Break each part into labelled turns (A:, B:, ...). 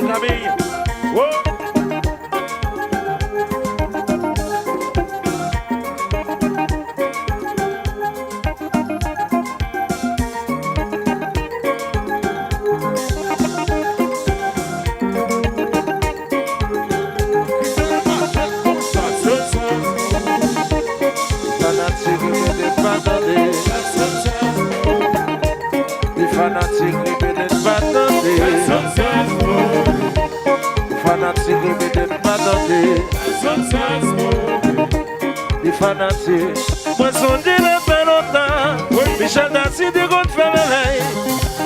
A: nos Camille. Oh.
B: Fanatique, répétez pas tenter. Fanatique, répétez pas tenter. Les fanatiques. Moi, songe dans longtemps. Michel Dassi, des grandes femmes éveillées.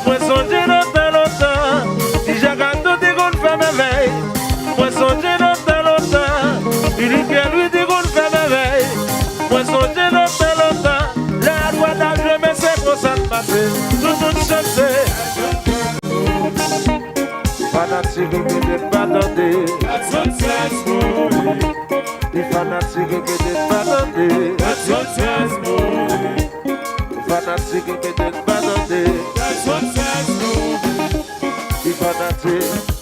B: Moi, songe dans longtemps. Déjà, quand des grandes femmes éveillées. Moi, songe dans longtemps. Il y a lui, des grandes femmes éveillées. Moi, songe dans longtemps. La loi d'âge, mais c'est pour ça de passer. Tout le monde chante. Fanatique, répétez pas tenter. Les fanatiques, répétez pas tenter. Fanatique, répétez pas tenter. Les fanatiques.